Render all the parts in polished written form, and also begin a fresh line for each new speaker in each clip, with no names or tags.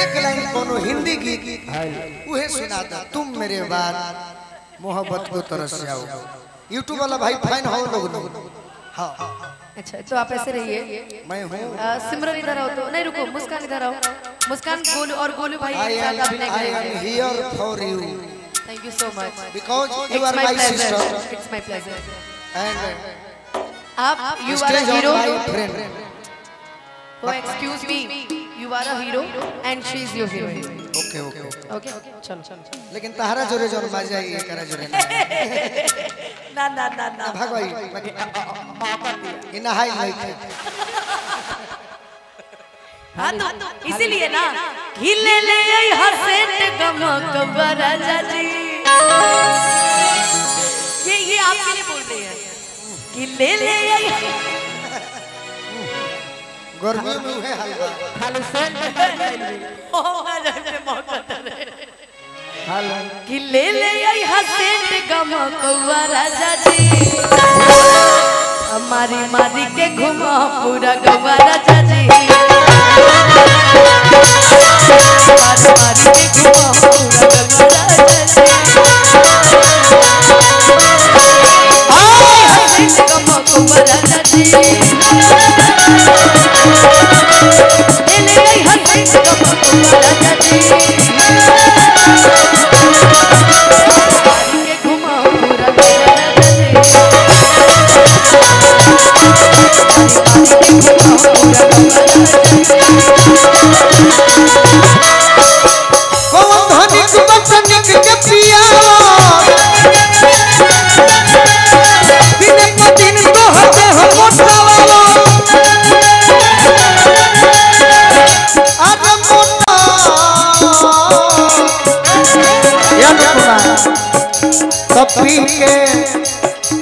एक लाइन कोनो हिंदी गीत उहे सुना दो। तुम मेरे बाद मोहब्बत को तरस जाओ। यूट्यूब वाला भाई फैन हो लोग। हाँ
अच्छा तो आप ऐसे रहिए।
मैं हूँ
सिमरन इधर आओ तो नहीं रुको मुस्कान इधर आओ। मुस्कान गोलू और गोलू भाई
I am here for you.
Thank you so much.
Because you are my sister.
It's my pleasure.
And
आप you are a hero.
my friend.
Oh excuse me. You are a hero and she is your heroine.
Okay.
Okay. चलो.
लेकिन तहरा जोरे जोर बाजा ये करा जोरे
ना
भागवाई इना हाई लाइक।
हाँ तो इसीलिए ना हिले ले हसेंट गमक बराजा जी ये आपके लिए बोल रहे हैं कि ले
गर्मी में हुए हलवा
खाली सेंट ओ मजा में मौका करे
हलवा
कि ले हसेंट गमक बराजा जी मारी के घुमा पूरा गवा राजा जी मारी के घुमा पूरा गवा राजा जी गमक बराजा जी ले हसेंट गमक बराजा जी मारी के घुमा पूरा गवा राजा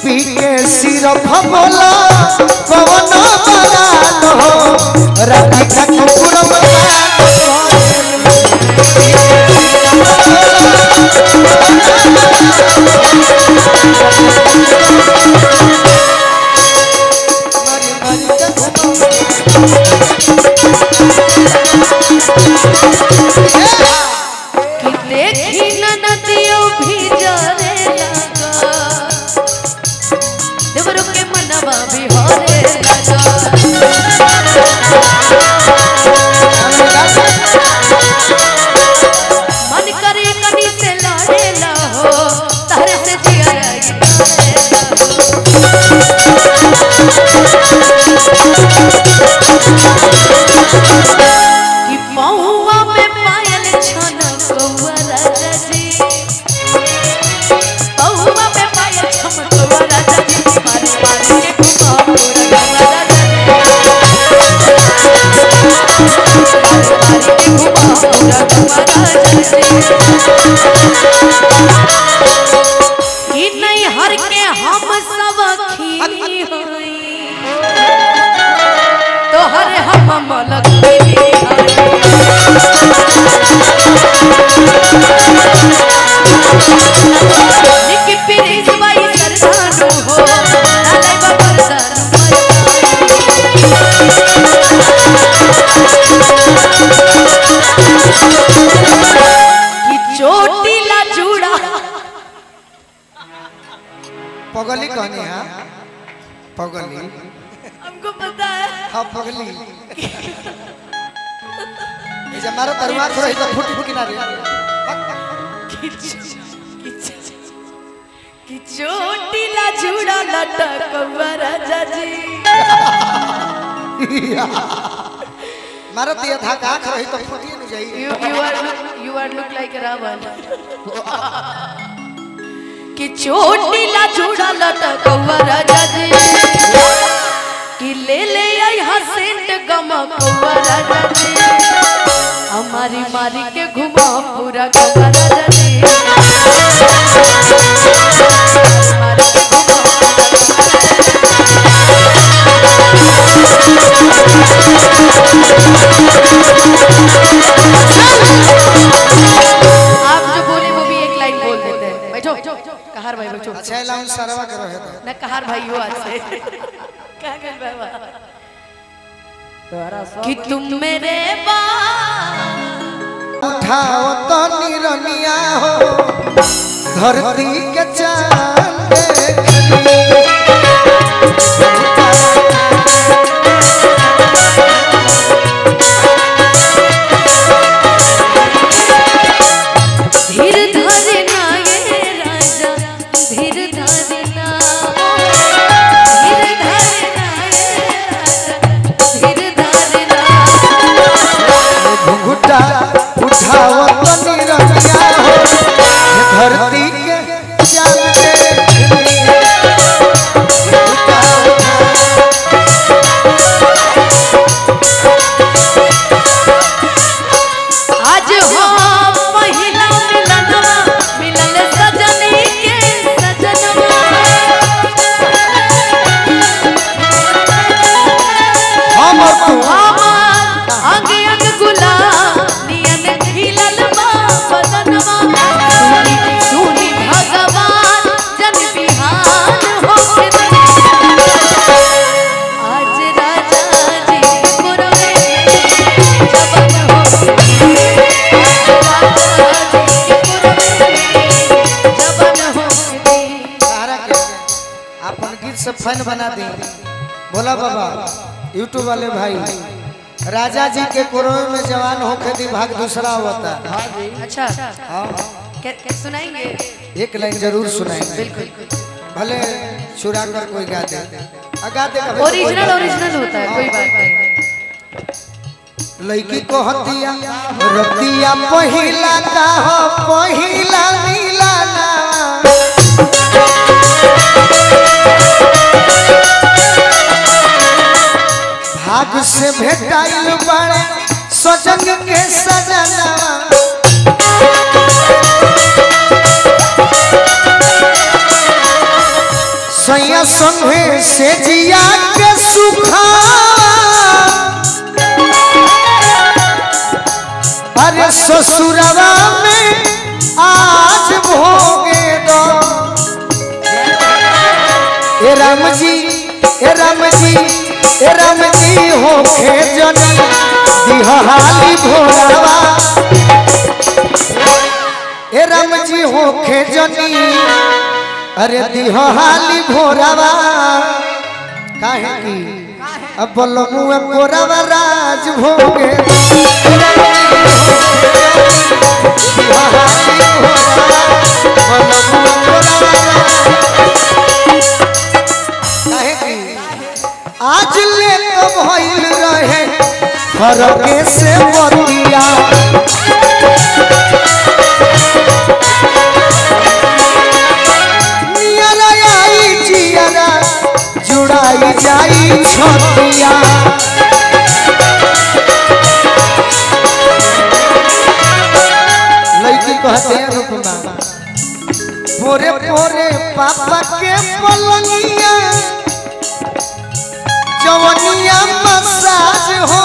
पी के सिरफ बोला पवन बरात हो राधिका कुकुर
देखी नदियों भी जाने लगा देवरों के मनवा भी होने लगा मन करे कनी से लड़े ना हो तारे से जिया कि पौवा में पायल छना कौवा राजा जी पौवा में पायल छना कौवा राजा जी मारी के घुमा पूरा गवा राजा जी मारी के घुमा पूरा गवा राजा जी कि नहीं हर के हम सब खीरी होई तो हरे हम मलक निकी पीरिस बाई सरदानो हो नाले बरदानो कि चोटीला जूड़ा
पगली कहनी है पगली
हमको पता है।
हाँ पगली ये हमारा तरुआ थोड़ा तो फुट किनारे
कि चोटीला जूड़ा लटक राजा जी
मारा दिया था का रही तो फुटिए न जाई।
you are look like Ravan कि चोटीला जूड़ा लटक राजा जी कि ले आई हसेंट गमक राजा जी हमारी मारी के घुमा पूरा गवा राजा जी मारी के घुमा आप जो बोले वो भी एक लाइन बोल देते हैं। बैठो कहार भाई बैठो।
अच्छा लाउन सरवा करो है
ना कहार भाई हो आज से क्या कर बाबा कि तुम मेरे बाद
उठाओ तो निरनिया हो धरती के चांद
धीर धरना ये राजा धीर धरना धीर धरना ये राजा धीर धरना
घुंघटा उठाओ तो निरनिया हो धरती के चांद
आज हो पहिला मिलनवा मिलन सजनी के सजनवा हमार अंग अंग गुलाब नियन खिलल बा बदनवा सुनी भगवान जन बिहान होके दे आज राजा जी पुरवे जबन हो
अपन गीत से फैन बना दे बोला बाबा यूट्यूब वाले भाई राजा जी के कोरोना में जवान होके दी भाग दूसरा होता।
अच्छा
हाँ
क्या सुनाएंगे?
एक लाइन जरूर सुनाएंगे
बिल्कुल
भले चुरा कर कोई गा दे गा दे
ओरिजिनल ओरिजिनल होता है कोई बात नहीं।
लड़की को हतिया रतिया पहिला का हो पहिला मिलाना भाग से भेटाइल बड़े सजन के सजना सैया संगे से जिया के सुखा अरे ससुरवा में आज भोगे दो ए राम जी ए राम जी ए राम जी होखे जनी दिहाली भोरावा ए राम जी होखे जनी अरे दिहाली भोरावा काहे की अब बोलमुए कोरावा राज भोगे आज ले तो भइल रहे फरके से बतिया नियरा आई जियरा जुड़ाई जाई छतिया लड़की कहते हैं रुकना पोरे पोरे पापा के पलंगिया जवनिया मसाज हो